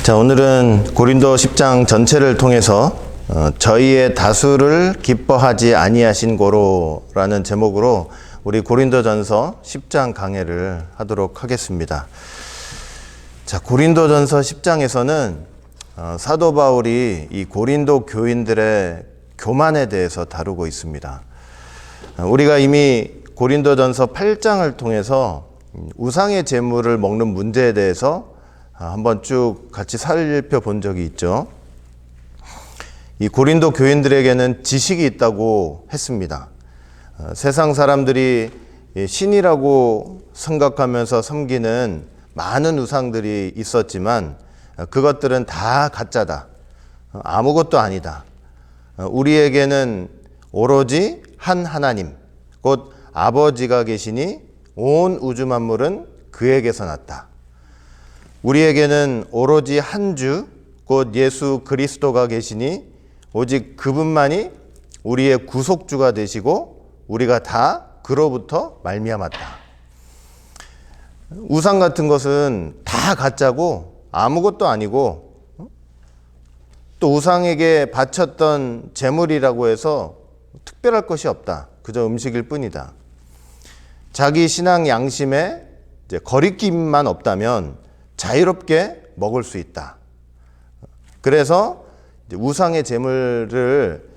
자, 오늘은 고린도 10장 전체를 통해서 저희의 다수를 기뻐하지 아니하신 고로라는 제목으로 우리 고린도전서 10장 강해를 하도록 하겠습니다. 자, 고린도전서 10장에서는 사도 바울이 이 고린도 교인들의 교만에 대해서 다루고 있습니다. 우리가 이미 고린도전서 8장을 통해서 우상의 제물을 먹는 문제에 대해서 한번 쭉 같이 살펴본 적이 있죠. 이 고린도 교인들에게는 지식이 있다고 했습니다. 세상 사람들이 신이라고 생각하면서 섬기는 많은 우상들이 있었지만 그것들은 다 가짜다. 아무것도 아니다. 우리에게는 오로지 한 하나님, 곧 아버지가 계시니 온 우주 만물은 그에게서 났다. 우리에게는 오로지 한 주, 곧 예수 그리스도가 계시니 오직 그분만이 우리의 구속주가 되시고 우리가 다 그로부터 말미암았다. 우상 같은 것은 다 가짜고 아무것도 아니고 또 우상에게 바쳤던 제물이라고 해서 특별할 것이 없다. 그저 음식일 뿐이다. 자기 신앙 양심에 거리낌만 없다면 자유롭게 먹을 수 있다. 그래서 우상의 제물을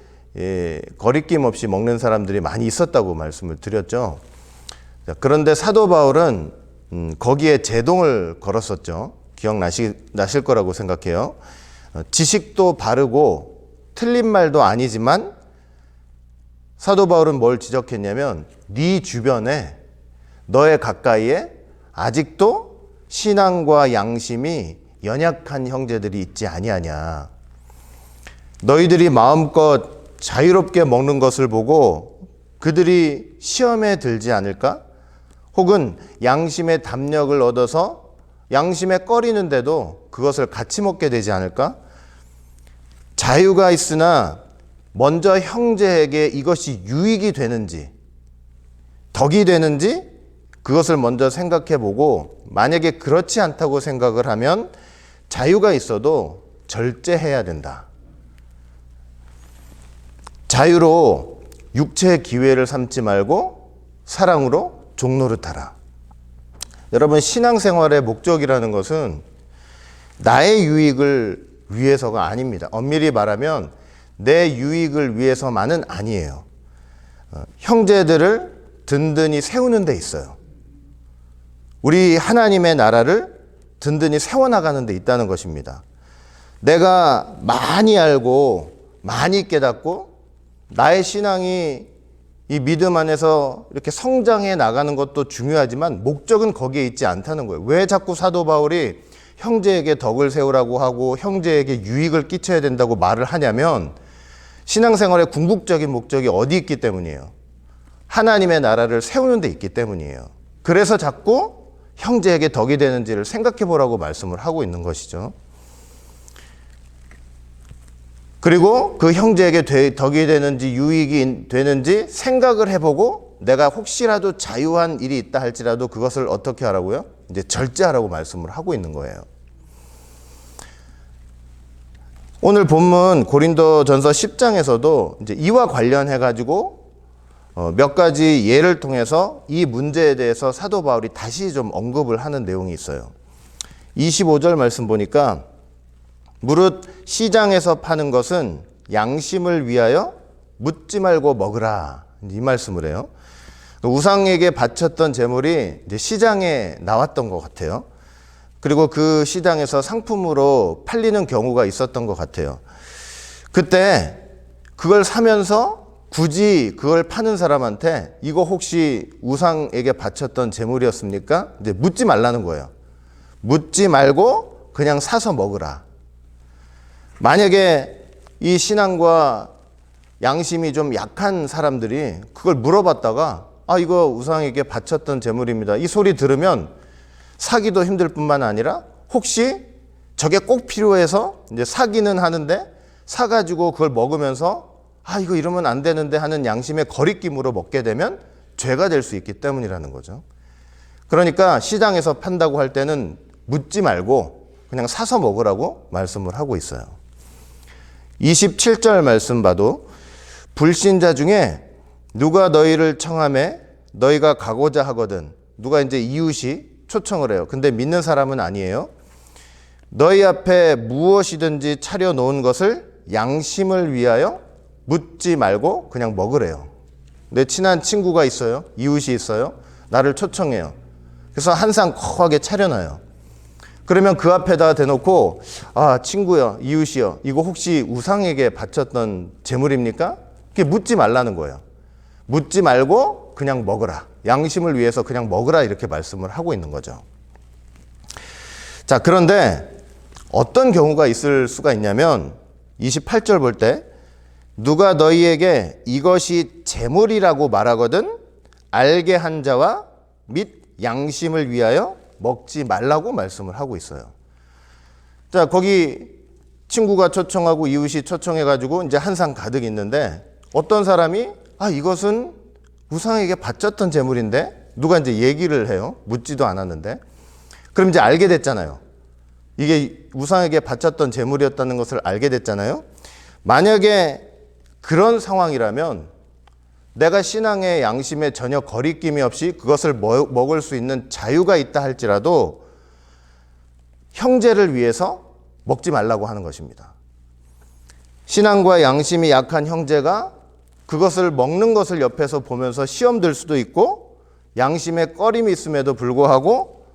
거리낌 없이 먹는 사람들이 많이 있었다고 말씀을 드렸죠. 그런데 사도 바울은 거기에 제동을 걸었었죠. 기억나실 거라고 생각해요. 지식도 바르고 틀린 말도 아니지만 사도 바울은 뭘 지적했냐면 네 주변에 너의 가까이에 아직도 신앙과 양심이 연약한 형제들이 있지 아니하냐. 너희들이 마음껏 자유롭게 먹는 것을 보고 그들이 시험에 들지 않을까? 혹은 양심의 담력을 얻어서 양심에 꺼리는데도 그것을 같이 먹게 되지 않을까? 자유가 있으나 먼저 형제에게 이것이 유익이 되는지, 덕이 되는지 그것을 먼저 생각해 보고 만약에 그렇지 않다고 생각을 하면 자유가 있어도 절제해야 된다. 자유로 육체의 기회를 삼지 말고 사랑으로 종노릇하라. 여러분, 신앙생활의 목적이라는 것은 나의 유익을 위해서가 아닙니다. 엄밀히 말하면 내 유익을 위해서만은 아니에요. 형제들을 든든히 세우는 데 있어요. 우리 하나님의 나라를 든든히 세워나가는 데 있다는 것입니다. 내가 많이 알고 많이 깨닫고 나의 신앙이 이 믿음 안에서 이렇게 성장해 나가는 것도 중요하지만 목적은 거기에 있지 않다는 거예요. 왜 자꾸 사도 바울이 형제에게 덕을 세우라고 하고 형제에게 유익을 끼쳐야 된다고 말을 하냐면 신앙생활의 궁극적인 목적이 어디 있기 때문이에요. 하나님의 나라를 세우는 데 있기 때문이에요. 그래서 자꾸 형제에게 덕이 되는지를 생각해 보라고 말씀을 하고 있는 것이죠. 그리고 그 형제에게 덕이 되는지 유익이 되는지 생각을 해보고 내가 혹시라도 자유한 일이 있다 할지라도 그것을 어떻게 하라고요? 이제 절제하라고 말씀을 하고 있는 거예요. 오늘 본문 고린도전서 10장에서도 이제 이와 관련해 가지고 몇 가지 예를 통해서 이 문제에 대해서 사도 바울이 다시 좀 언급을 하는 내용이 있어요. 25절 말씀 보니까 무릇 시장에서 파는 것은 양심을 위하여 묻지 말고 먹으라. 이 말씀을 해요. 우상에게 바쳤던 제물이 이제 시장에 나왔던 것 같아요. 그리고 그 시장에서 상품으로 팔리는 경우가 있었던 것 같아요. 그때 그걸 사면서 굳이 그걸 파는 사람한테 이거 혹시 우상에게 바쳤던 제물이었습니까? 이제 묻지 말라는 거예요. 묻지 말고 그냥 사서 먹으라. 만약에 이 신앙과 양심이 좀 약한 사람들이 그걸 물어봤다가 이거 우상에게 바쳤던 제물입니다. 이 소리 들으면 사기도 힘들 뿐만 아니라 혹시 저게 꼭 필요해서 이제 사기는 하는데 사가지고 그걸 먹으면서 이거 이러면 안 되는데 하는 양심의 거리낌으로 먹게 되면 죄가 될 수 있기 때문이라는 거죠. 그러니까 시장에서 판다고 할 때는 묻지 말고 그냥 사서 먹으라고 말씀을 하고 있어요. 27절 말씀 봐도 불신자 중에 누가 너희를 청하매 너희가 가고자 하거든. 누가 이제 이웃이 초청을 해요. 근데 믿는 사람은 아니에요. 너희 앞에 무엇이든지 차려놓은 것을 양심을 위하여 묻지 말고 그냥 먹으래요. 내 친한 친구가 있어요. 이웃이 있어요. 나를 초청해요. 그래서 한 상 거하게 차려놔요. 그러면 그 앞에다 대놓고 아 친구요, 이웃이요, 이거 혹시 우상에게 바쳤던 제물입니까? 그게 묻지 말라는 거예요. 묻지 말고 그냥 먹으라. 양심을 위해서 그냥 먹으라 이렇게 말씀을 하고 있는 거죠. 자, 그런데 어떤 경우가 있을 수가 있냐면 28절 볼 때 누가 너희에게 이것이 제물이라고 말하거든 알게 한 자와 및 양심을 위하여 먹지 말라고 말씀을 하고 있어요. 자, 거기 친구가 초청하고 이웃이 초청해가지고 이제 한 상 가득 있는데 어떤 사람이 아 이것은 우상에게 바쳤던 제물인데 누가 이제 얘기를 해요. 묻지도 않았는데. 그럼 이제 알게 됐잖아요. 이게 우상에게 바쳤던 제물이었다는 것을 알게 됐잖아요. 만약에 그런 상황이라면 내가 신앙의 양심에 전혀 거리낌이 없이 그것을 먹을 수 있는 자유가 있다 할지라도 형제를 위해서 먹지 말라고 하는 것입니다. 신앙과 양심이 약한 형제가 그것을 먹는 것을 옆에서 보면서 시험 들 수도 있고 양심에 꺼림이 있음에도 불구하고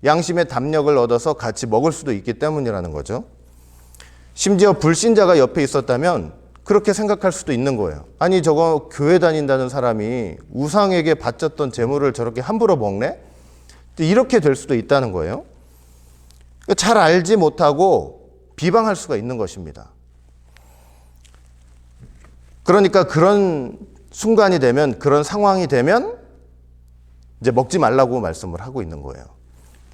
양심의 담력을 얻어서 같이 먹을 수도 있기 때문이라는 거죠. 심지어 불신자가 옆에 있었다면 그렇게 생각할 수도 있는 거예요. 아니 저거 교회 다닌다는 사람이 우상에게 바쳤던 제물을 저렇게 함부로 먹네? 이렇게 될 수도 있다는 거예요. 잘 알지 못하고 비방할 수가 있는 것입니다. 그러니까 그런 순간이 되면, 그런 상황이 되면 이제 먹지 말라고 말씀을 하고 있는 거예요.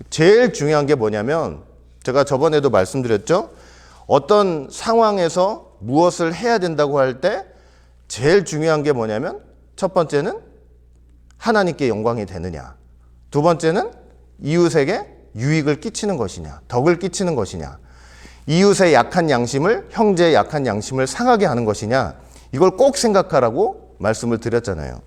제일 중요한 게 뭐냐면 제가 저번에도 말씀드렸죠. 어떤 상황에서 무엇을 해야 된다고 할 때 제일 중요한 게 뭐냐면 첫 번째는 하나님께 영광이 되느냐, 두 번째는 이웃에게 유익을 끼치는 것이냐, 덕을 끼치는 것이냐, 이웃의 약한 양심을, 형제의 약한 양심을 상하게 하는 것이냐, 이걸 꼭 생각하라고 말씀을 드렸잖아요.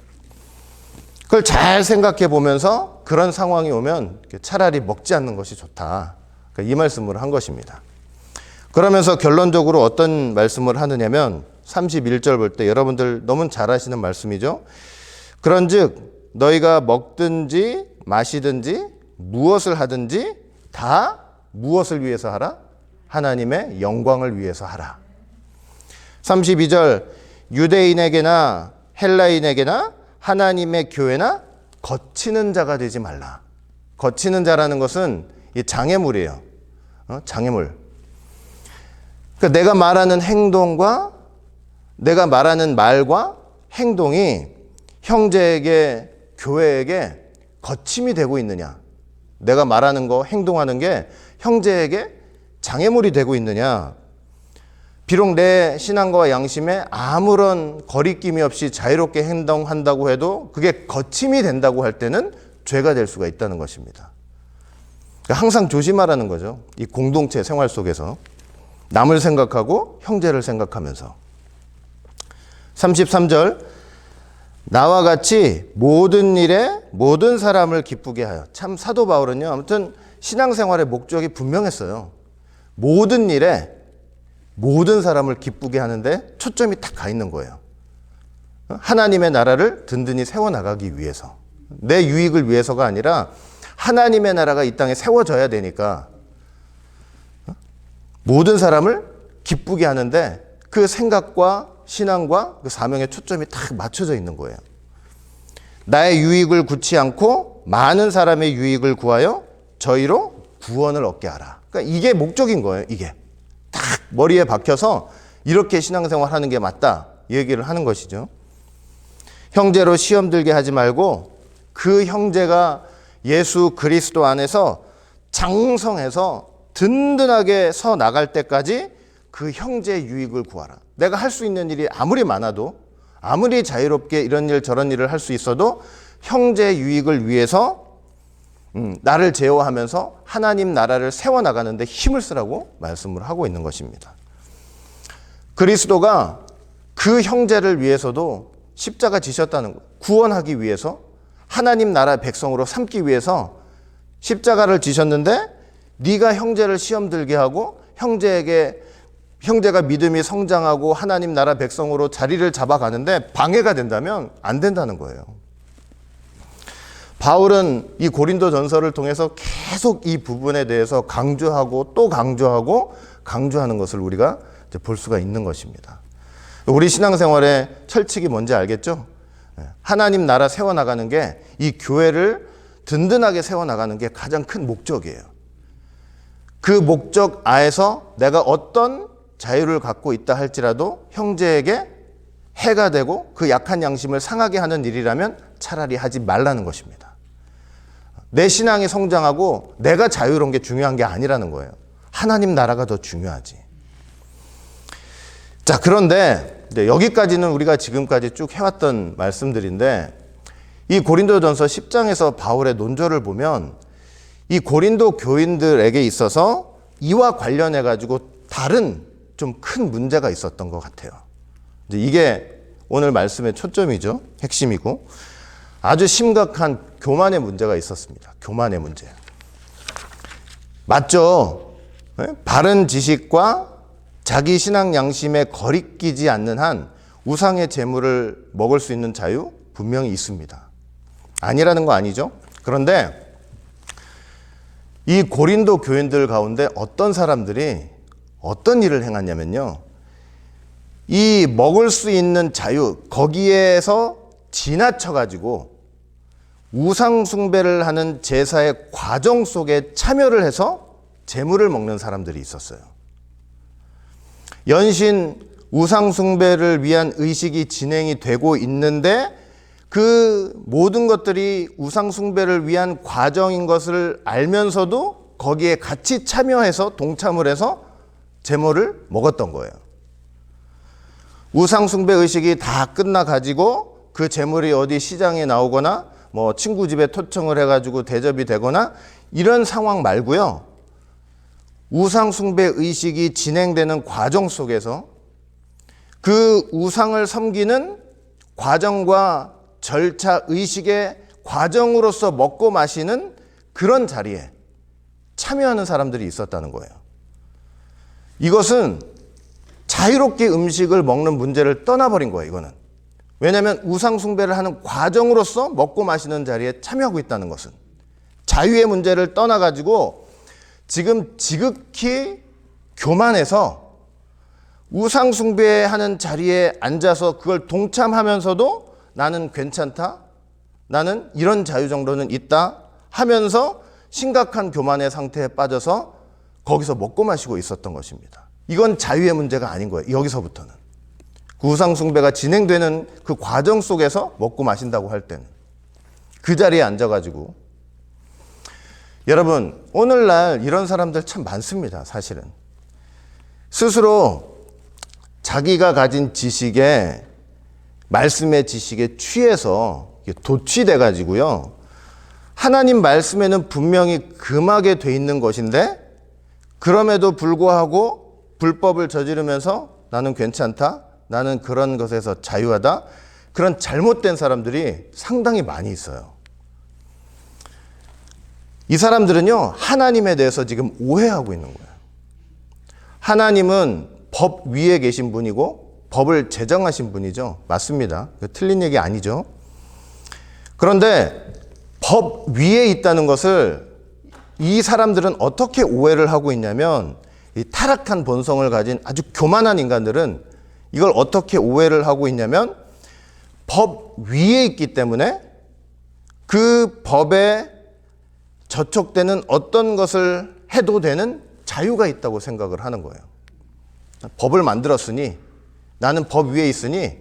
그걸 잘 생각해 보면서 그런 상황이 오면 차라리 먹지 않는 것이 좋다. 그러니까 이 말씀을 한 것입니다. 그러면서 결론적으로 어떤 말씀을 하느냐면 31절 볼 때 여러분들 너무 잘 아시는 말씀이죠. 그런즉 너희가 먹든지 마시든지 무엇을 하든지 다 무엇을 위해서 하라? 하나님의 영광을 위해서 하라. 32절 유대인에게나 헬라인에게나 하나님의 교회나 거치는 자가 되지 말라. 거치는 자라는 것은 이 장애물이에요. 장애물. 그러니까 내가 말하는 행동과 내가 말하는 말과 행동이 형제에게, 교회에게 거침이 되고 있느냐, 내가 말하는 거, 행동하는 게 형제에게 장애물이 되고 있느냐. 비록 내 신앙과 양심에 아무런 거리낌이 없이 자유롭게 행동한다고 해도 그게 거침이 된다고 할 때는 죄가 될 수가 있다는 것입니다. 그러니까 항상 조심하라는 거죠. 이 공동체 생활 속에서 남을 생각하고 형제를 생각하면서. 33절 나와 같이 모든 일에 모든 사람을 기쁘게 하여. 참 사도 바울은요, 아무튼 신앙생활의 목적이 분명했어요. 모든 일에 모든 사람을 기쁘게 하는데 초점이 딱 가 있는 거예요. 하나님의 나라를 든든히 세워나가기 위해서, 내 유익을 위해서가 아니라 하나님의 나라가 이 땅에 세워져야 되니까 모든 사람을 기쁘게 하는데 그 생각과 신앙과 그 사명의 초점이 딱 맞춰져 있는 거예요. 나의 유익을 구치 않고 많은 사람의 유익을 구하여 저희로 구원을 얻게 하라. 그러니까 이게 목적인 거예요. 이게 딱 머리에 박혀서 이렇게 신앙생활 하는 게 맞다, 이 얘기를 하는 것이죠. 형제로 시험 들게 하지 말고 그 형제가 예수 그리스도 안에서 장성해서 든든하게 서 나갈 때까지 그 형제의 유익을 구하라. 내가 할 수 있는 일이 아무리 많아도, 아무리 자유롭게 이런 일 저런 일을 할 수 있어도 형제의 유익을 위해서 나를 제어하면서 하나님 나라를 세워나가는데 힘을 쓰라고 말씀을 하고 있는 것입니다. 그리스도가 그 형제를 위해서도 십자가 지셨다는 것, 구원하기 위해서 하나님 나라 백성으로 삼기 위해서 십자가를 지셨는데 네가 형제를 시험 들게 하고 형제가 믿음이 성장하고 하나님 나라 백성으로 자리를 잡아가는데 방해가 된다면 안 된다는 거예요. 바울은 이 고린도 전서를 통해서 계속 이 부분에 대해서 강조하고 또 강조하는 것을 우리가 볼 수가 있는 것입니다. 우리 신앙생활의 철칙이 뭔지 알겠죠? 하나님 나라 세워나가는 게 이 교회를 든든하게 세워나가는 게 가장 큰 목적이에요. 그 목적 하에서 내가 어떤 자유를 갖고 있다 할지라도 형제에게 해가 되고 그 약한 양심을 상하게 하는 일이라면 차라리 하지 말라는 것입니다. 내 신앙이 성장하고 내가 자유로운 게 중요한 게 아니라는 거예요. 하나님 나라가 더 중요하지. 자, 그런데 여기까지는 우리가 지금까지 쭉 해왔던 말씀들인데 이 고린도전서 10장에서 바울의 논조를 보면 이 고린도 교인들에게 있어서 이와 관련해 가지고 다른 좀 큰 문제가 있었던 것 같아요. 이게 오늘 말씀의 초점이죠. 핵심이고 아주 심각한 교만의 문제가 있었습니다. 교만의 문제. 맞죠? 바른 지식과 자기 신앙 양심에 거리끼지 않는 한 우상의 재물을 먹을 수 있는 자유 분명히 있습니다. 아니라는 거 아니죠? 그런데 이 고린도 교인들 가운데 어떤 사람들이 어떤 일을 행하냐면요. 이 먹을 수 있는 자유, 거기에서 지나쳐가지고 우상 숭배를 하는 제사의 과정 속에 참여를 해서 재물을 먹는 사람들이 있었어요. 연신 우상 숭배를 위한 의식이 진행이 되고 있는데 그 모든 것들이 우상 숭배를 위한 과정인 것을 알면서도 거기에 같이 참여해서 동참을 해서 재물을 먹었던 거예요. 우상 숭배 의식이 다 끝나 가지고 그 재물이 어디 시장에 나오거나 뭐 친구 집에 토청을 해 가지고 대접이 되거나 이런 상황 말고요. 우상 숭배 의식이 진행되는 과정 속에서 그 우상을 섬기는 과정과 절차 의식의 과정으로서 먹고 마시는 그런 자리에 참여하는 사람들이 있었다는 거예요. 이것은 자유롭게 음식을 먹는 문제를 떠나버린 거예요. 이거는. 왜냐하면 우상 숭배를 하는 과정으로서 먹고 마시는 자리에 참여하고 있다는 것은 자유의 문제를 떠나가지고 지금 지극히 교만해서 우상 숭배하는 자리에 앉아서 그걸 동참하면서도 나는 괜찮다, 나는 이런 자유 정도는 있다 하면서 심각한 교만의 상태에 빠져서 거기서 먹고 마시고 있었던 것입니다. 이건 자유의 문제가 아닌 거예요. 여기서부터는. 그 우상 숭배가 진행되는 그 과정 속에서 먹고 마신다고 할 때는 그 자리에 앉아가지고 여러분 오늘날 이런 사람들 참 많습니다. 사실은 스스로 자기가 가진 지식에 말씀의 지식에 취해서 도취돼 가지고요. 하나님 말씀에는 분명히 금하게 돼 있는 것인데 그럼에도 불구하고 불법을 저지르면서 나는 괜찮다. 나는 그런 것에서 자유하다. 그런 잘못된 사람들이 상당히 많이 있어요. 이 사람들은요. 하나님에 대해서 지금 오해하고 있는 거예요. 하나님은 법 위에 계신 분이고 법을 제정하신 분이죠. 맞습니다. 틀린 얘기 아니죠. 그런데 법 위에 있다는 것을 이 사람들은 어떻게 오해를 하고 있냐면 이 타락한 본성을 가진 아주 교만한 인간들은 이걸 어떻게 오해를 하고 있냐면 법 위에 있기 때문에 그 법에 저촉되는 어떤 것을 해도 되는 자유가 있다고 생각을 하는 거예요. 법을 만들었으니 나는 법 위에 있으니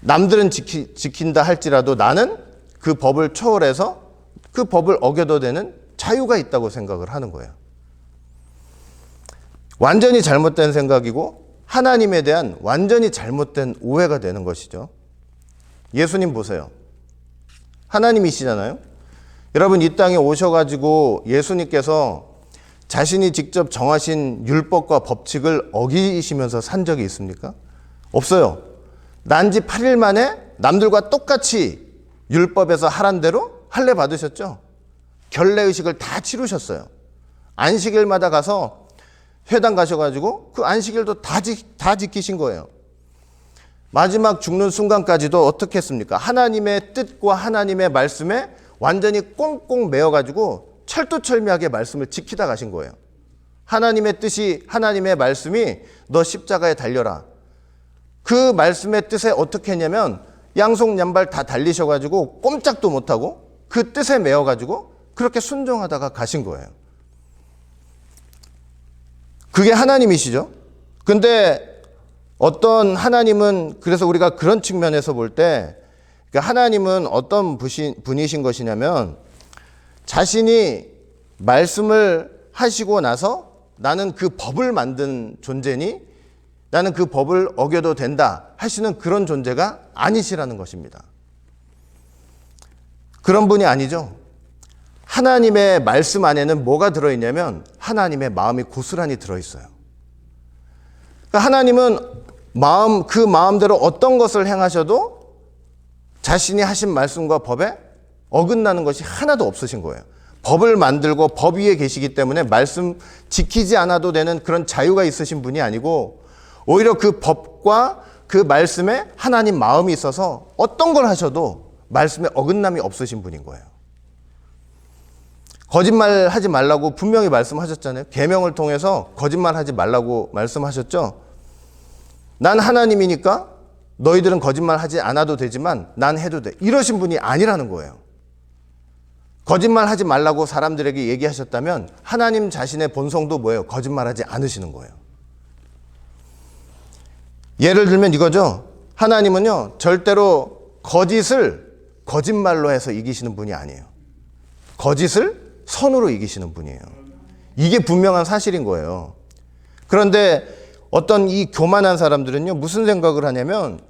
남들은 지킨다 할지라도 나는 그 법을 초월해서 그 법을 어겨도 되는 자유가 있다고 생각을 하는 거예요. 완전히 잘못된 생각이고 하나님에 대한 완전히 잘못된 오해가 되는 것이죠. 예수님 보세요. 하나님이시잖아요. 여러분, 이 땅에 오셔가지고 예수님께서 자신이 직접 정하신 율법과 법칙을 어기시면서 산 적이 있습니까? 없어요. 난 지 8일 만에 남들과 똑같이 율법에서 하란 대로 할례 받으셨죠. 결례의식을 다 치르셨어요. 안식일마다 가서 회당 가셔가지고 그 안식일도 다 지키신 거예요. 마지막 죽는 순간까지도 어떻게 했습니까? 하나님의 뜻과 하나님의 말씀에 완전히 꽁꽁 매어가지고 철두철미하게 말씀을 지키다 가신 거예요. 하나님의 뜻이, 하나님의 말씀이 너 십자가에 달려라. 그 말씀의 뜻에 어떻게 했냐면 양속 양발 다 달리셔가지고 꼼짝도 못하고 그 뜻에 매어가지고 그렇게 순종하다가 가신 거예요. 그게 하나님이시죠. 근데 어떤 하나님은, 그래서 우리가 그런 측면에서 볼 때 하나님은 어떤 분이신 것이냐면 자신이 말씀을 하시고 나서 나는 그 법을 만든 존재니 나는 그 법을 어겨도 된다 하시는 그런 존재가 아니시라는 것입니다. 그런 분이 아니죠. 하나님의 말씀 안에는 뭐가 들어있냐면 하나님의 마음이 고스란히 들어있어요. 그러니까 하나님은 그 마음대로 어떤 것을 행하셔도 자신이 하신 말씀과 법에 어긋나는 것이 하나도 없으신 거예요. 법을 만들고 법 위에 계시기 때문에 말씀 지키지 않아도 되는 그런 자유가 있으신 분이 아니고 오히려 그 법과 그 말씀에 하나님 마음이 있어서 어떤 걸 하셔도 말씀에 어긋남이 없으신 분인 거예요. 거짓말하지 말라고 분명히 말씀하셨잖아요. 계명을 통해서 거짓말하지 말라고 말씀하셨죠. 난 하나님이니까 너희들은 거짓말하지 않아도 되지만 난 해도 돼. 이러신 분이 아니라는 거예요. 거짓말하지 말라고 사람들에게 얘기하셨다면 하나님 자신의 본성도 뭐예요? 거짓말하지 않으시는 거예요. 예를 들면 이거죠. 하나님은요, 절대로 거짓을 거짓말로 해서 이기시는 분이 아니에요. 거짓을 선으로 이기시는 분이에요. 이게 분명한 사실인 거예요. 그런데 어떤 이 교만한 사람들은요, 무슨 생각을 하냐면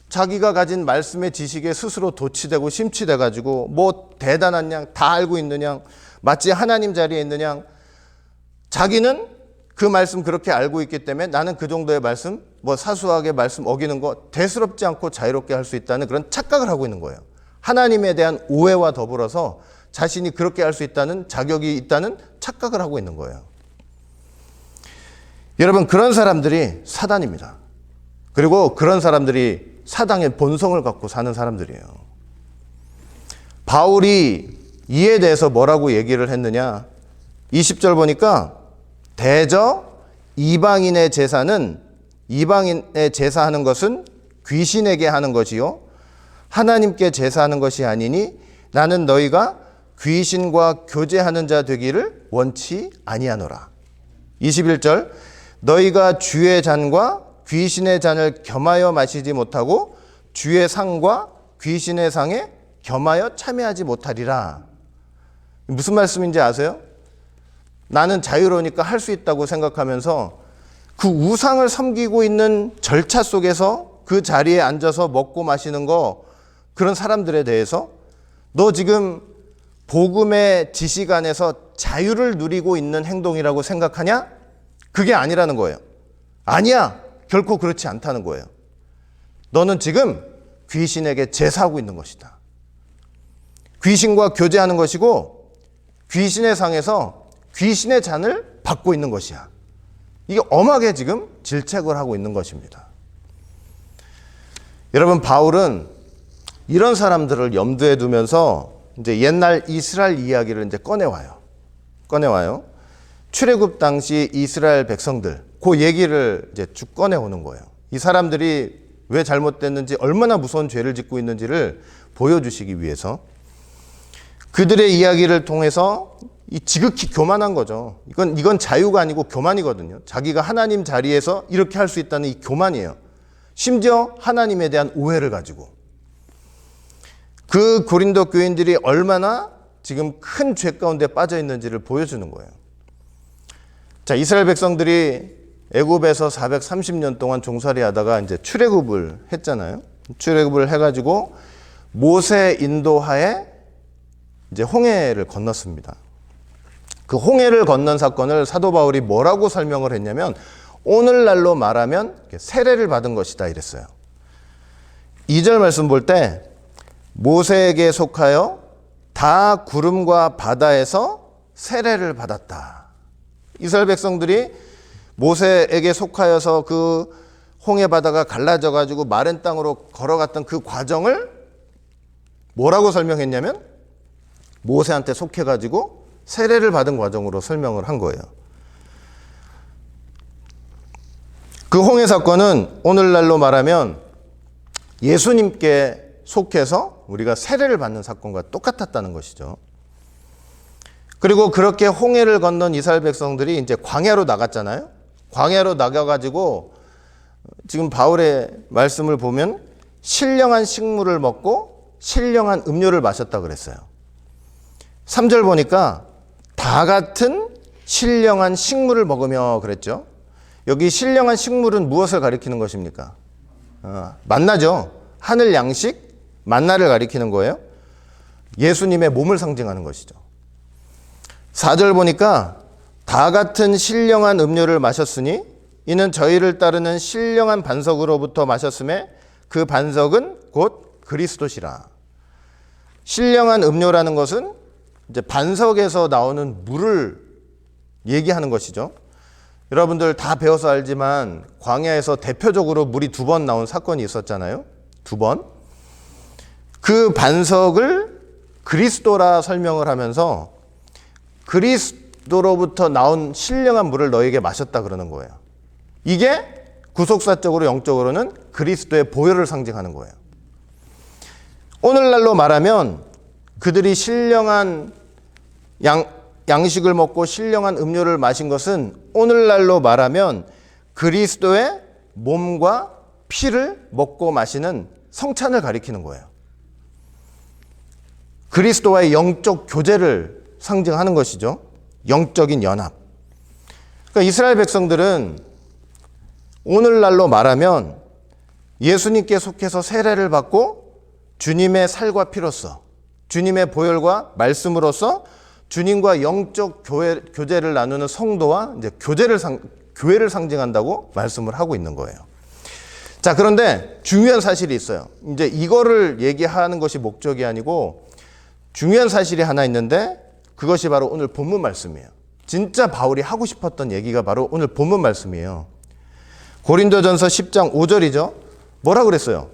자기가 가진 말씀의 지식에 스스로 도취되고 심취돼가지고 뭐 대단한 양, 다 알고 있는 양, 마치 하나님 자리에 있는 양, 자기는 그 말씀 그렇게 알고 있기 때문에 나는 그 정도의 말씀, 뭐 사소하게 말씀 어기는 거 대수롭지 않고 자유롭게 할 수 있다는 그런 착각을 하고 있는 거예요. 하나님에 대한 오해와 더불어서 자신이 그렇게 할 수 있다는 자격이 있다는 착각을 하고 있는 거예요. 여러분, 그런 사람들이 사단입니다. 그리고 그런 사람들이 사단의 본성을 갖고 사는 사람들이에요. 바울이 이에 대해서 뭐라고 얘기를 했느냐? 20절 보니까 대저 이방인의 제사는 이방인의 제사하는 것은 귀신에게 하는 것이요 하나님께 제사하는 것이 아니니 나는 너희가 귀신과 교제하는 자 되기를 원치 아니하노라. 21절 너희가 주의 잔과 귀신의 잔을 겸하여 마시지 못하고 주의 상과 귀신의 상에 겸하여 참여하지 못하리라. 무슨 말씀인지 아세요? 나는 자유로우니까 할 수 있다고 생각하면서 그 우상을 섬기고 있는 절차 속에서 그 자리에 앉아서 먹고 마시는 거, 그런 사람들에 대해서 너 지금 복음의 지식 안에서 자유를 누리고 있는 행동이라고 생각하냐? 그게 아니라는 거예요. 아니야. 결코 그렇지 않다는 거예요. 너는 지금 귀신에게 제사하고 있는 것이다. 귀신과 교제하는 것이고 귀신의 상에서 귀신의 잔을 받고 있는 것이야. 이게 엄하게 지금 질책을 하고 있는 것입니다. 여러분, 바울은 이런 사람들을 염두에 두면서 이제 옛날 이스라엘 이야기를 이제 꺼내와요. 출애굽 당시 이스라엘 백성들, 그 얘기를 이제 쭉 꺼내오는 거예요. 이 사람들이 왜 잘못됐는지, 얼마나 무서운 죄를 짓고 있는지를 보여주시기 위해서 그들의 이야기를 통해서 이 지극히 교만한 거죠. 이건 자유가 아니고 교만이거든요. 자기가 하나님 자리에서 이렇게 할 수 있다는 이 교만이에요. 심지어 하나님에 대한 오해를 가지고. 그 고린도 교인들이 얼마나 지금 큰 죄 가운데 빠져 있는지를 보여주는 거예요. 자, 이스라엘 백성들이 애굽에서 430년 동안 종살이 하다가 이제 출애굽을 했잖아요. 출애굽을 해가지고 모세 인도하에 이제 홍해를 건넜습니다. 그 홍해를 건넌 사건을 사도 바울이 뭐라고 설명을 했냐면 오늘날로 말하면 세례를 받은 것이다 이랬어요. 2절 말씀 볼 때 모세에게 속하여 다 구름과 바다에서 세례를 받았다. 이스라엘 백성들이 모세에게 속하여서 그 홍해 바다가 갈라져 가지고 마른 땅으로 걸어갔던 그 과정을 뭐라고 설명했냐면 모세한테 속해 가지고 세례를 받은 과정으로 설명을 한 거예요. 그 홍해 사건은 오늘날로 말하면 예수님께 속해서 우리가 세례를 받는 사건과 똑같았다는 것이죠. 그리고 그렇게 홍해를 건넌 이스라엘 백성들이 이제 광야로 나갔잖아요. 광야로 나가가지고 지금 바울의 말씀을 보면 신령한 식물을 먹고 신령한 음료를 마셨다 그랬어요. 3절 보니까 다 같은 신령한 식물을 먹으며 그랬죠. 여기 신령한 식물은 무엇을 가리키는 것입니까? 만나죠. 하늘 양식, 만나를 가리키는 거예요. 예수님의 몸을 상징하는 것이죠. 4절 보니까 다 같은 신령한 음료를 마셨으니 이는 저희를 따르는 신령한 반석으로부터 마셨음에 그 반석은 곧 그리스도시라. 신령한 음료라는 것은 이제 반석에서 나오는 물을 얘기하는 것이죠. 여러분들 다 배워서 알지만 광야에서 대표적으로 물이 2번 나온 사건이 있었잖아요. 2번. 그 반석을 그리스도라 설명을 하면서 그리스도로부터 나온 신령한 물을 너에게 마셨다 그러는 거예요. 이게 구속사적으로 영적으로는 그리스도의 보혈을 상징하는 거예요. 오늘날로 말하면 그들이 신령한 양식을 먹고 신령한 음료를 마신 것은 오늘날로 말하면 그리스도의 몸과 피를 먹고 마시는 성찬을 가리키는 거예요. 그리스도와의 영적 교제를 상징하는 것이죠. 영적인 연합. 그러니까 이스라엘 백성들은 오늘날로 말하면 예수님께 속해서 세례를 받고 주님의 살과 피로써 주님의 보혈과 말씀으로써 주님과 영적 교제를 나누는 성도와 이제 교회를 상징한다고 말씀을 하고 있는 거예요. 자, 그런데 중요한 사실이 있어요. 이제 이거를 얘기하는 것이 목적이 아니고 중요한 사실이 하나 있는데 그것이 바로 오늘 본문 말씀이에요. 진짜 바울이 하고 싶었던 얘기가 바로 오늘 본문 말씀이에요. 고린도전서 10장 5절이죠. 뭐라 그랬어요?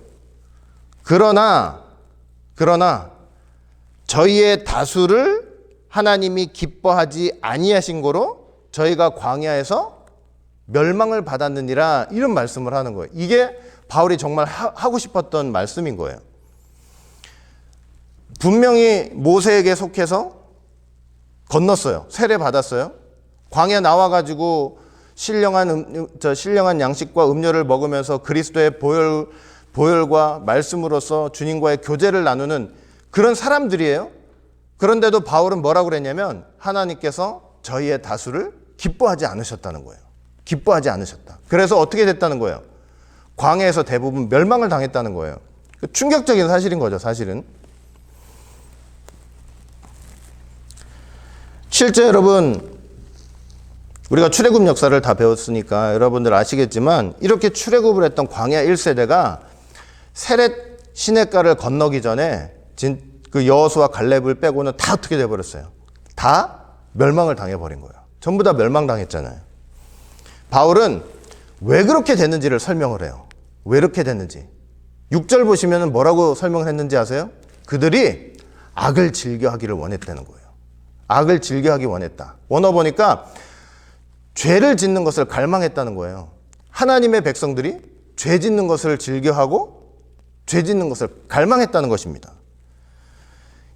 그러나 저희의 다수를 하나님이 기뻐하지 아니하신 거로 저희가 광야에서 멸망을 받았느니라 이런 말씀을 하는 거예요. 이게 바울이 정말 하고 싶었던 말씀인 거예요. 분명히 모세에게 속해서 건넜어요. 세례 받았어요. 광야 나와가지고 신령한 양식과 음료를 먹으면서 그리스도의 보혈과 말씀으로써 주님과의 교제를 나누는 그런 사람들이에요. 그런데도 바울은 뭐라고 그랬냐면 하나님께서 저희의 다수를 기뻐하지 않으셨다는 거예요. 기뻐하지 않으셨다. 그래서 어떻게 됐다는 거예요? 광야에서 대부분 멸망을 당했다는 거예요. 충격적인 사실인 거죠, 사실은. 실제 여러분, 우리가 출애굽 역사를 다 배웠으니까 여러분들 아시겠지만 이렇게 출애굽을 했던 광야 1세대가 세렛 시냇가를 건너기 전에 그 여호수아 갈렙을 빼고는 다 어떻게 돼버렸어요? 다 멸망을 당해버린 거예요. 전부 다 멸망당했잖아요. 바울은 왜 그렇게 됐는지를 설명을 해요. 왜 그렇게 됐는지. 6절 보시면 뭐라고 설명을 했는지 아세요? 그들이 악을 즐겨하기를 원했다는 거예요. 악을 즐겨하기 원했다. 원어 보니까 죄를 짓는 것을 갈망했다는 거예요. 하나님의 백성들이 죄 짓는 것을 즐겨하고 죄 짓는 것을 갈망했다는 것입니다.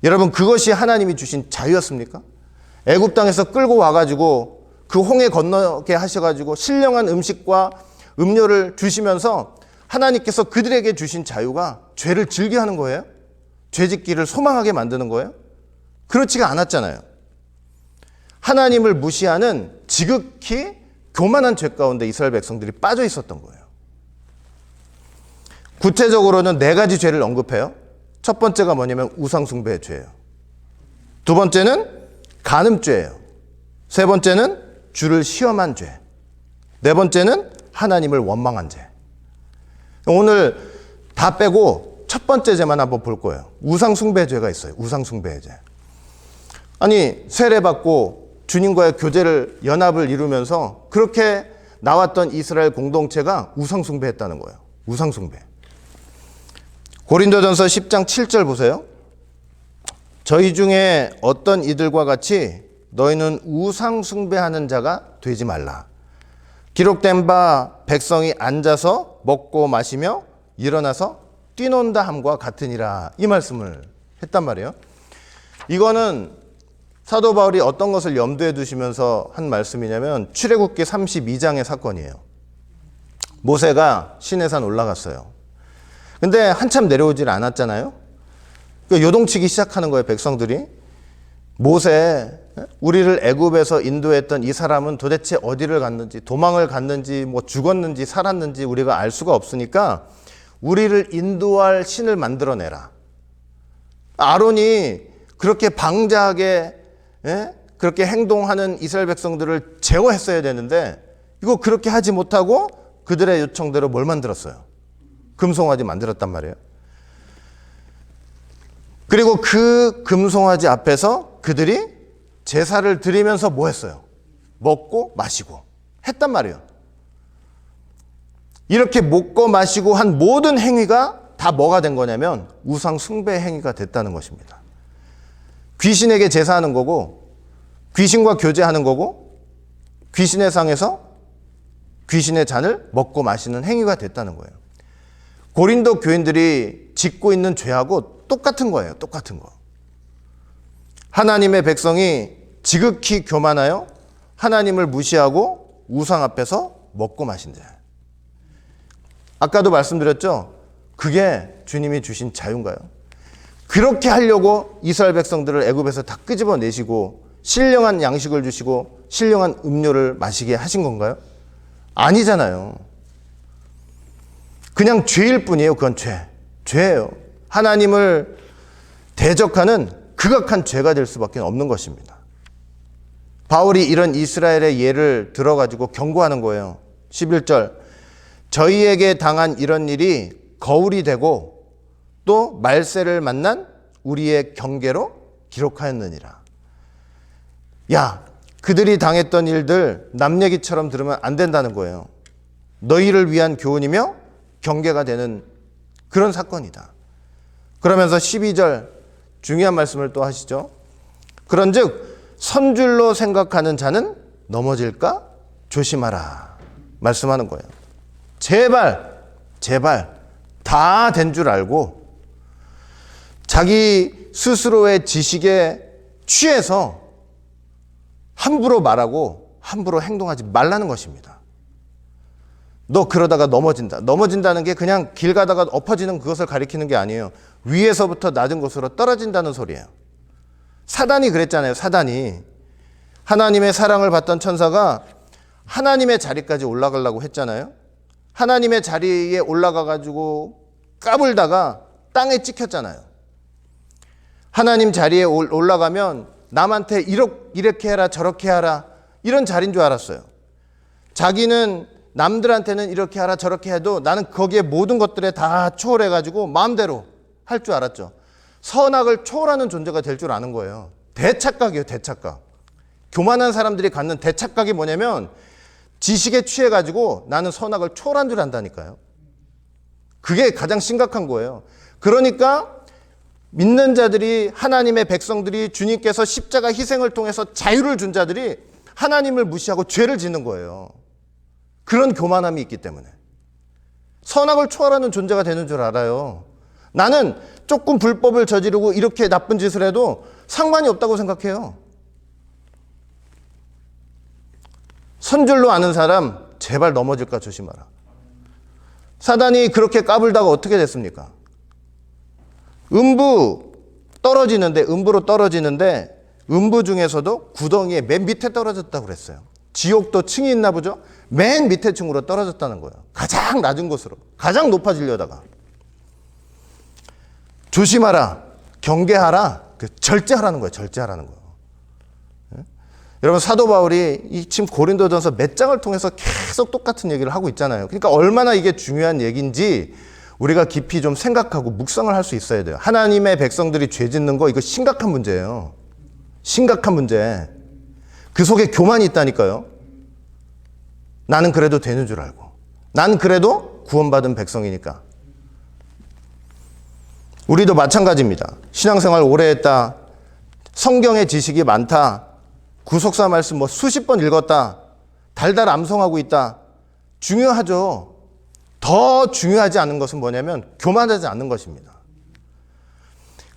여러분, 그것이 하나님이 주신 자유였습니까? 애굽 땅에서 끌고 와가지고 그 홍해 건너게 하셔가지고 신령한 음식과 음료를 주시면서 하나님께서 그들에게 주신 자유가 죄를 즐겨하는 거예요? 죄 짓기를 소망하게 만드는 거예요? 그렇지가 않았잖아요. 하나님을 무시하는 지극히 교만한 죄 가운데 이스라엘 백성들이 빠져 있었던 거예요. 구체적으로는 4가지 죄를 언급해요. 첫 번째가 뭐냐면 우상숭배의 죄예요. 두 번째는 간음죄예요. 세 번째는 주를 시험한 죄. 네 번째는 하나님을 원망한 죄. 오늘 다 빼고 첫 번째 죄만 한번 볼 거예요. 우상숭배죄가 있어요. 우상숭배죄. 아니, 세례받고 주님과의 교제를, 연합을 이루면서 그렇게 나왔던 이스라엘 공동체가 우상숭배했다는 거예요. 우상숭배. 고린도전서 10장 7절 보세요. 저희 중에 어떤 이들과 같이 너희는 우상숭배하는 자가 되지 말라. 기록된 바 백성이 앉아서 먹고 마시며 일어나서 뛰논다 함과 같으니라. 이 말씀을 했단 말이에요. 이거는 사도 바울이 어떤 것을 염두에 두시면서 한 말씀이냐면 출애굽기 32장의 사건이에요. 모세가 시내산 올라갔어요. 근데 한참 내려오질 않았잖아요. 요동치기 시작하는 거예요, 백성들이. 모세, 우리를 애굽에서 인도했던 이 사람은 도대체 어디를 갔는지, 도망을 갔는지, 뭐 죽었는지 살았는지 우리가 알 수가 없으니까 우리를 인도할 신을 만들어내라. 아론이 그렇게 방자하게 그렇게 행동하는 이스라엘 백성들을 제어했어야 되는데 이거 그렇게 하지 못하고 그들의 요청대로 뭘 만들었어요? 금송아지 만들었단 말이에요. 그리고 그 금송아지 앞에서 그들이 제사를 드리면서 뭐 했어요? 먹고 마시고 했단 말이에요. 이렇게 먹고 마시고 한 모든 행위가 다 뭐가 된 거냐면 우상 숭배 행위가 됐다는 것입니다. 귀신에게 제사하는 거고, 귀신과 교제하는 거고, 귀신의 상에서 귀신의 잔을 먹고 마시는 행위가 됐다는 거예요. 고린도 교인들이 짓고 있는 죄하고 똑같은 거예요. 똑같은 거. 하나님의 백성이 지극히 교만하여 하나님을 무시하고 우상 앞에서 먹고 마신 죄. 아까도 말씀드렸죠? 그게 주님이 주신 자유인가요? 그렇게 하려고 이스라엘 백성들을 애굽에서 다 끄집어내시고 신령한 양식을 주시고 신령한 음료를 마시게 하신 건가요? 아니잖아요. 그냥 죄일 뿐이에요. 그건 죄예요. 하나님을 대적하는 극악한 죄가 될 수밖에 없는 것입니다. 바울이 이런 이스라엘의 예를 들어가지고 경고하는 거예요. 11절, 저희에게 당한 이런 일이 거울이 되고 또 말세를 만난 우리의 경계로 기록하였느니라. 야, 그들이 당했던 일들 남 얘기처럼 들으면 안 된다는 거예요. 너희를 위한 교훈이며 경계가 되는 그런 사건이다. 그러면서 12절 중요한 말씀을 또 하시죠. 그런즉 선줄로 생각하는 자는 넘어질까 조심하라 말씀하는 거예요. 제발 다 된 줄 알고 자기 스스로의 지식에 취해서 함부로 말하고 함부로 행동하지 말라는 것입니다. 너 그러다가 넘어진다. 넘어진다는 게 그냥 길 가다가 엎어지는 그것을 가리키는 게 아니에요. 위에서부터 낮은 곳으로 떨어진다는 소리예요. 사단이 그랬잖아요. 사단이. 하나님의 사랑을 받던 천사가 하나님의 자리까지 올라가려고 했잖아요. 하나님의 자리에 올라가가지고 까불다가 땅에 찍혔잖아요. 하나님 자리에 올라가면 남한테 이렇게 해라 저렇게 하라 이런 자리인 줄 알았어요. 자기는 남들한테는 이렇게 하라 저렇게 해도 나는 거기에 모든 것들에 다 초월해가지고 마음대로 할 줄 알았죠. 선악을 초월하는 존재가 될 줄 아는 거예요. 대착각이에요. 대착각. 교만한 사람들이 갖는 대착각이 뭐냐면 지식에 취해가지고 나는 선악을 초월한 줄 안다니까요. 그게 가장 심각한 거예요. 그러니까 믿는 자들이, 하나님의 백성들이, 주님께서 십자가 희생을 통해서 자유를 준 자들이 하나님을 무시하고 죄를 짓는 거예요. 그런 교만함이 있기 때문에. 선악을 초월하는 존재가 되는 줄 알아요. 나는 조금 불법을 저지르고 이렇게 나쁜 짓을 해도 상관이 없다고 생각해요. 선줄로 아는 사람 제발 넘어질까 조심하라. 사단이 그렇게 까불다가 어떻게 됐습니까? 음부로 떨어지는데 음부 중에서도 구덩이에 맨 밑에 떨어졌다고 그랬어요. 지옥도 층이 있나 보죠? 맨 밑에 층으로 떨어졌다는 거예요. 가장 낮은 곳으로, 가장 높아지려다가. 조심하라, 경계하라, 절제하라는 거예요. 절제하라는 거예요. 예? 여러분, 사도 바울이 이 지금 고린도전서 몇 장을 통해서 계속 똑같은 얘기를 하고 있잖아요. 그러니까 얼마나 이게 중요한 얘기인지 우리가 깊이 좀 생각하고 묵상을 할 수 있어야 돼요. 하나님의 백성들이 죄 짓는 거, 이거 심각한 문제예요. 심각한 문제. 그 속에 교만이 있다니까요. 나는 그래도 되는 줄 알고, 난 그래도 구원받은 백성이니까. 우리도 마찬가지입니다. 신앙생활 오래 했다, 성경의 지식이 많다, 구속사 말씀 수십 번 읽었다, 달달 암송하고 있다. 중요하죠. 더 중요하지 않은 것은 뭐냐면 교만하지 않는 것입니다.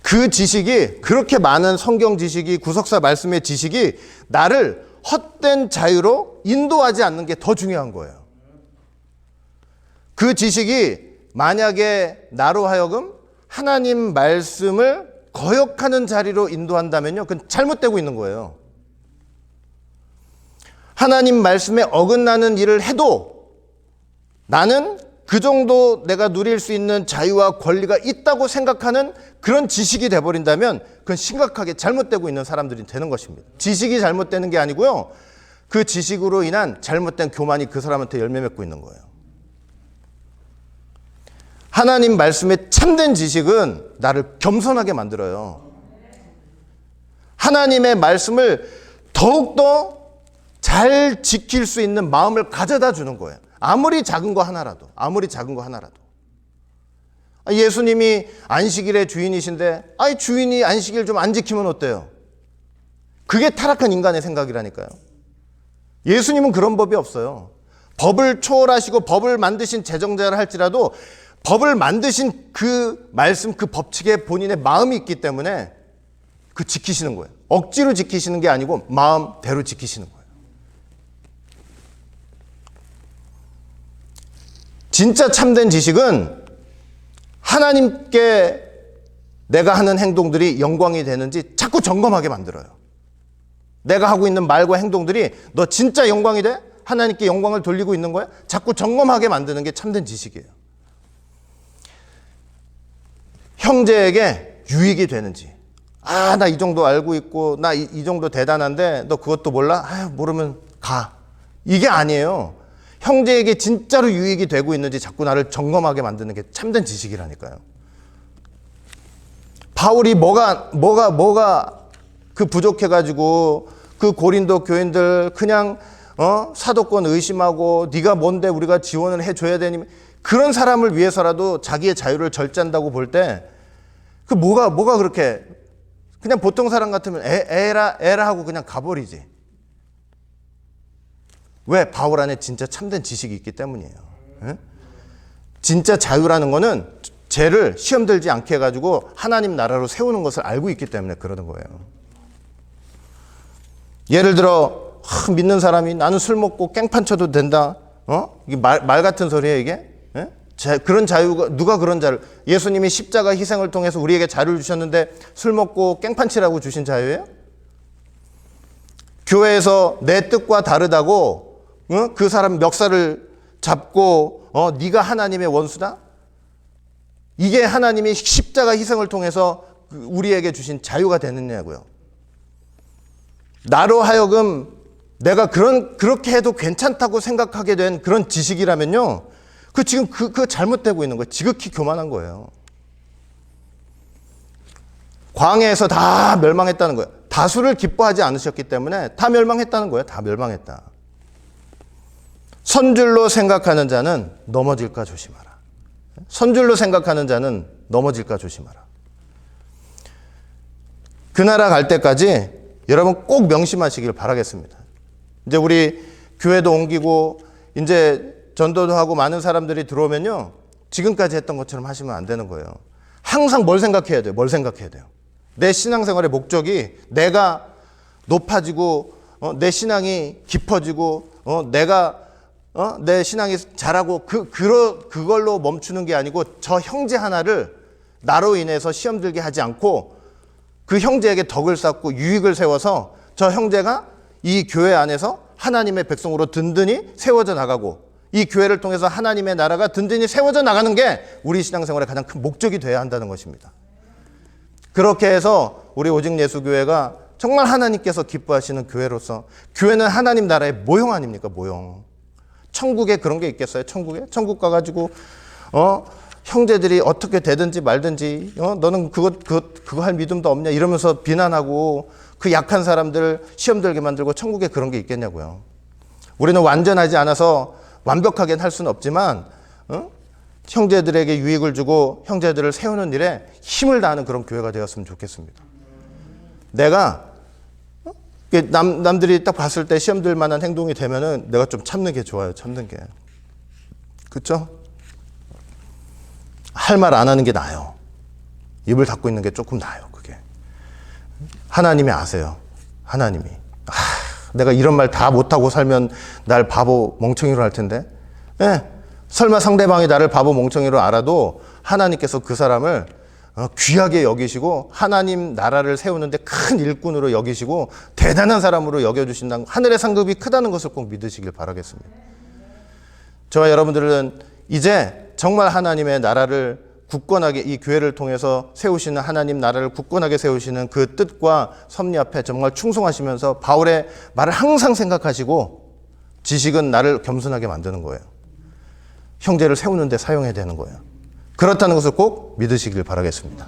그 지식이, 그렇게 많은 성경 지식이, 구속사 말씀의 지식이 나를 헛된 자유로 인도하지 않는 게 더 중요한 거예요. 그 지식이 만약에 나로 하여금 하나님 말씀을 거역하는 자리로 인도한다면요, 그건 잘못되고 있는 거예요. 하나님 말씀에 어긋나는 일을 해도 나는 그 정도 내가 누릴 수 있는 자유와 권리가 있다고 생각하는 그런 지식이 돼버린다면 그건 심각하게 잘못되고 있는 사람들이 되는 것입니다. 지식이 잘못되는 게 아니고요, 그 지식으로 인한 잘못된 교만이 그 사람한테 열매 맺고 있는 거예요. 하나님 말씀의 참된 지식은 나를 겸손하게 만들어요. 하나님의 말씀을 더욱더 잘 지킬 수 있는 마음을 가져다 주는 거예요. 아무리 작은 거 하나라도, 아무리 작은 거 하나라도. 예수님이 안식일의 주인이신데, 주인이 안식일 좀 안 지키면 어때요? 그게 타락한 인간의 생각이라니까요. 예수님은 그런 법이 없어요. 법을 초월하시고 법을 만드신 제정자를 할지라도 법을 만드신 그 말씀, 그 법칙에 본인의 마음이 있기 때문에 그 지키시는 거예요. 억지로 지키시는 게 아니고 마음대로 지키시는 거예요. 진짜 참된 지식은 하나님께 내가 하는 행동들이 영광이 되는지 자꾸 점검하게 만들어요. 내가 하고 있는 말과 행동들이 너 진짜 영광이 돼? 하나님께 영광을 돌리고 있는 거야? 자꾸 점검하게 만드는 게 참된 지식이에요. 형제에게 유익이 되는지, 나 이 정도 알고 있고 나 이 정도 대단한데 너 그것도 몰라? 모르면 가. 이게 아니에요. 형제에게 진짜로 유익이 되고 있는지 자꾸 나를 점검하게 만드는 게 참된 지식이라니까요. 바울이 뭐가 그 부족해가지고 그 고린도 교인들 그냥 사도권 의심하고 네가 뭔데 우리가 지원을 해줘야 되니, 그런 사람을 위해서라도 자기의 자유를 절제한다고 볼 때 그 뭐가 그렇게, 그냥 보통 사람 같으면 에라 하고 그냥 가버리지. 왜? 바울 안에 진짜 참된 지식이 있기 때문이에요. 예? 진짜 자유라는 거는 죄를 시험 들지 않게 해가지고 하나님 나라로 세우는 것을 알고 있기 때문에 그러는 거예요. 예를 들어 믿는 사람이 나는 술 먹고 깽판 쳐도 된다. 이게 말 같은 소리예요 이게? 예? 그런 자유가, 누가 그런 자를, 예수님이 십자가 희생을 통해서 우리에게 자유를 주셨는데 술 먹고 깽판 치라고 주신 자유예요? 교회에서 내 뜻과 다르다고 그 사람 멱살을 잡고 네가 하나님의 원수다? 이게 하나님이 십자가 희생을 통해서 우리에게 주신 자유가 되느냐고요. 나로 하여금 내가 그렇게 해도 괜찮다고 생각하게 된 그런 지식이라면요, 지금 그 잘못되고 있는 거예요. 지극히 교만한 거예요. 광야에서 다 멸망했다는 거예요. 다수를 기뻐하지 않으셨기 때문에 다 멸망했다는 거예요. 다 멸망했다. 선줄로 생각하는 자는 넘어질까 조심하라. 선줄로 생각하는 자는 넘어질까 조심하라. 그 나라 갈 때까지 여러분 꼭 명심하시길 바라겠습니다. 이제 우리 교회도 옮기고 이제 전도도 하고 많은 사람들이 들어오면요, 지금까지 했던 것처럼 하시면 안 되는 거예요. 항상 뭘 생각해야 돼요? 뭘 생각해야 돼요? 내 신앙생활의 목적이 내가 높아지고 내 신앙이 깊어지고 내가 내 신앙이 자라고 그걸로 멈추는 게 아니고, 저 형제 하나를 나로 인해서 시험 들게 하지 않고 그 형제에게 덕을 쌓고 유익을 세워서 저 형제가 이 교회 안에서 하나님의 백성으로 든든히 세워져 나가고, 이 교회를 통해서 하나님의 나라가 든든히 세워져 나가는 게 우리 신앙생활의 가장 큰 목적이 돼야 한다는 것입니다. 그렇게 해서 우리 오직예수교회가 정말 하나님께서 기뻐하시는 교회로서, 교회는 하나님 나라의 모형 아닙니까? 모형. 천국에 그런 게 있겠어요? 천국에? 천국 가가지고 형제들이 어떻게 되든지 말든지 너는 그거 할 믿음도 없냐 이러면서 비난하고 그 약한 사람들 시험 들게 만들고, 천국에 그런 게 있겠냐고요. 우리는 완전하지 않아서 완벽하게 할 수는 없지만 형제들에게 유익을 주고 형제들을 세우는 일에 힘을 다하는 그런 교회가 되었으면 좋겠습니다. 내가 남들이 딱 봤을 때 시험 들 만한 행동이 되면은 내가 좀 참는 게 좋아요. 참는 게. 그렇죠? 할 말 안 하는 게 나아요. 입을 닫고 있는 게 조금 나아요. 그게. 하나님이 아세요. 하나님이. 내가 이런 말 다 못하고 살면 날 바보 멍청이로 할 텐데. 예. 설마 상대방이 나를 바보 멍청이로 알아도 하나님께서 그 사람을 귀하게 여기시고 하나님 나라를 세우는데 큰 일꾼으로 여기시고 대단한 사람으로 여겨주신다는, 하늘의 상급이 크다는 것을 꼭 믿으시길 바라겠습니다. 저와 여러분들은 이제 정말 하나님의 나라를 굳건하게, 이 교회를 통해서 세우시는 하나님 나라를 굳건하게 세우시는 그 뜻과 섭리 앞에 정말 충성하시면서 바울의 말을 항상 생각하시고, 지식은 나를 겸손하게 만드는 거예요. 형제를 세우는 데 사용해야 되는 거예요. 그렇다는 것을 꼭 믿으시길 바라겠습니다.